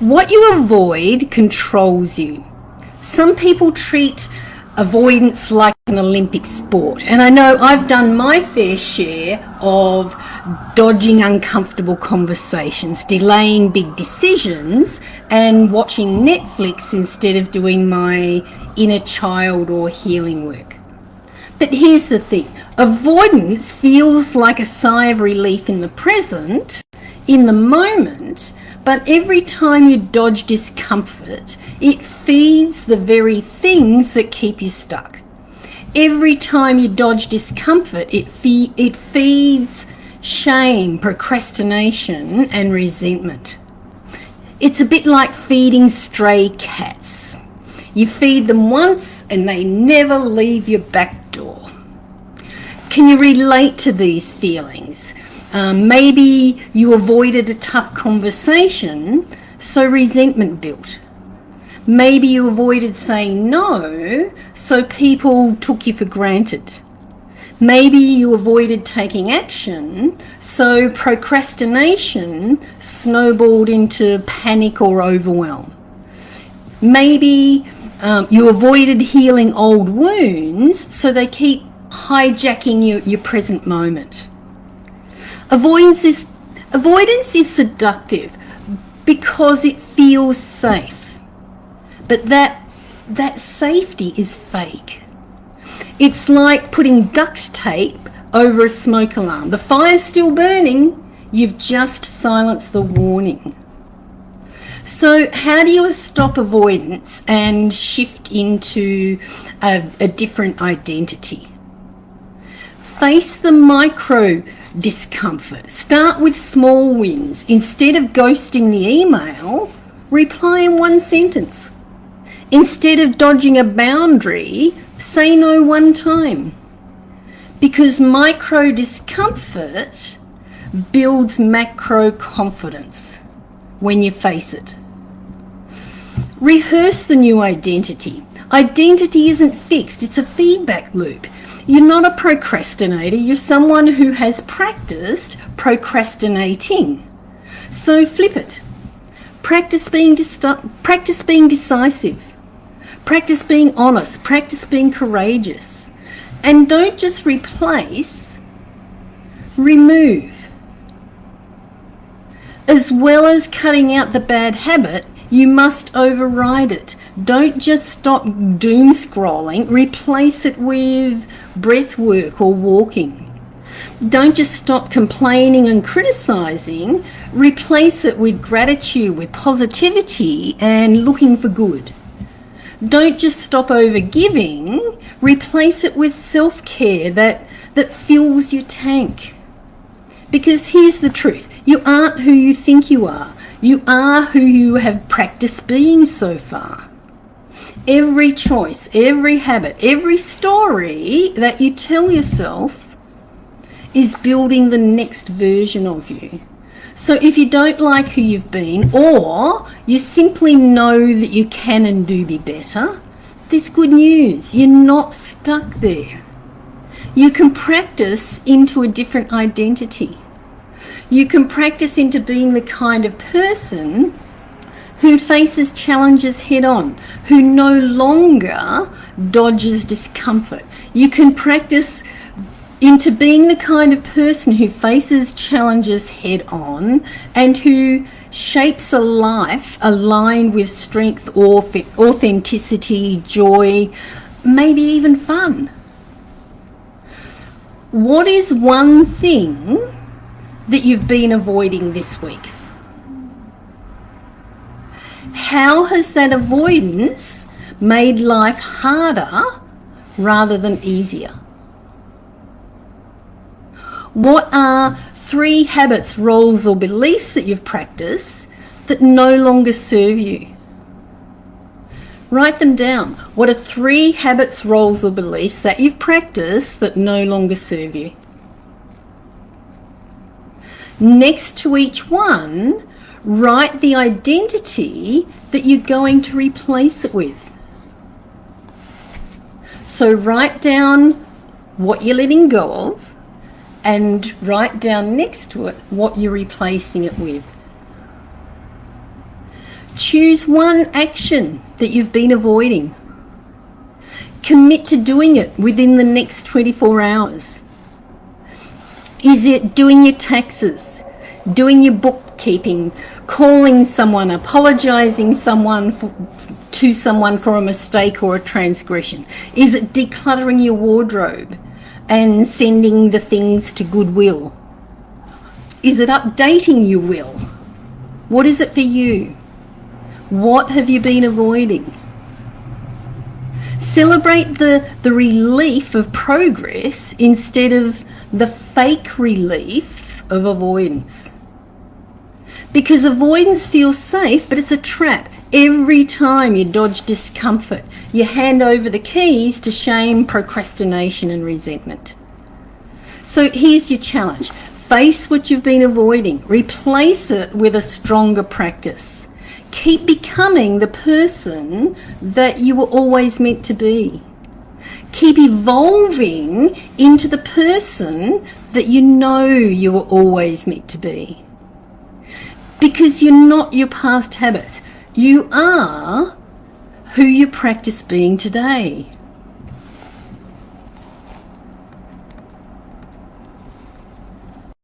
What you avoid controls you. Some people treat avoidance like an Olympic sport, and I know I've done my fair share of dodging uncomfortable conversations, delaying big decisions, and watching Netflix instead of doing my inner child or healing work. But here's the thing, avoidance feels like a sigh of relief in the present, in the moment, but every time you dodge discomfort, it feeds the very things that keep you stuck. Every time you dodge discomfort, it feeds shame, procrastination, and resentment. It's a bit like feeding stray cats. You feed them once and they never leave your back door. Can you relate to these feelings? Maybe you avoided a tough conversation, so resentment built. Maybe you avoided saying no, so people took you for granted. Maybe you avoided taking action, so procrastination snowballed into panic or overwhelm. Maybe you avoided healing old wounds, so they keep hijacking your present moment. Avoidance is seductive because it feels safe, but that safety is fake. It's like putting duct tape over a smoke alarm. The fire's still burning, you've just silenced the warning. So how do you stop avoidance and shift into a different identity? Face the micro discomfort. Start with small wins. Instead of ghosting the email, reply in one sentence. Instead of dodging a boundary, say no one time. Because micro discomfort builds macro confidence when you face it. Rehearse the new identity. Identity isn't fixed, it's a feedback loop. You're not a procrastinator, you're someone who has practiced procrastinating. So flip it. Practice being decisive. Practice being honest. Practice being courageous. And don't just replace, remove. As well as cutting out the bad habit, you must override it. Don't just stop doom scrolling, replace it with breath work or walking. Don't just stop complaining and criticizing, replace it with gratitude, with positivity and looking for good. Don't just stop over giving, replace it with self-care that fills your tank. Because here's the truth, you aren't who you think you are. You are who you have practiced being so far. Every choice, every habit, every story that you tell yourself is building the next version of you. So if you don't like who you've been, or you simply know that you can and do be better, there's good news. You're not stuck there. You can practice into a different identity. You can practice into being the kind of person who faces challenges head on, who no longer dodges discomfort. You can practice into being the kind of person who faces challenges head on and who shapes a life aligned with strength, authenticity, joy, maybe even fun. What is one thing that you've been avoiding this week? How has that avoidance made life harder rather than easier? What are 3 habits, roles or beliefs that you've practiced that no longer serve you? Write them down. What are 3 habits, roles or beliefs that you've practiced that no longer serve you? Next to each one, write the identity that you're going to replace it with. So write down what you're letting go of and write down next to it what you're replacing it with. Choose one action that you've been avoiding. Commit to doing it within the next 24 hours. Is it doing your taxes, doing your bookkeeping, calling someone, apologising to someone for a mistake or a transgression? Is it decluttering your wardrobe and sending the things to Goodwill? Is it updating your will? What is it for you? What have you been avoiding? Celebrate the relief of progress instead of the fake relief of avoidance. Because avoidance feels safe, but it's a trap. Every time you dodge discomfort, you hand over the keys to shame, procrastination, and resentment. So here's your challenge. Face what you've been avoiding. Replace it with a stronger practice. Keep becoming the person that you were always meant to be. Keep evolving into the person that you know you were always meant to be. Because you're not your past habits. You are who you practice being today.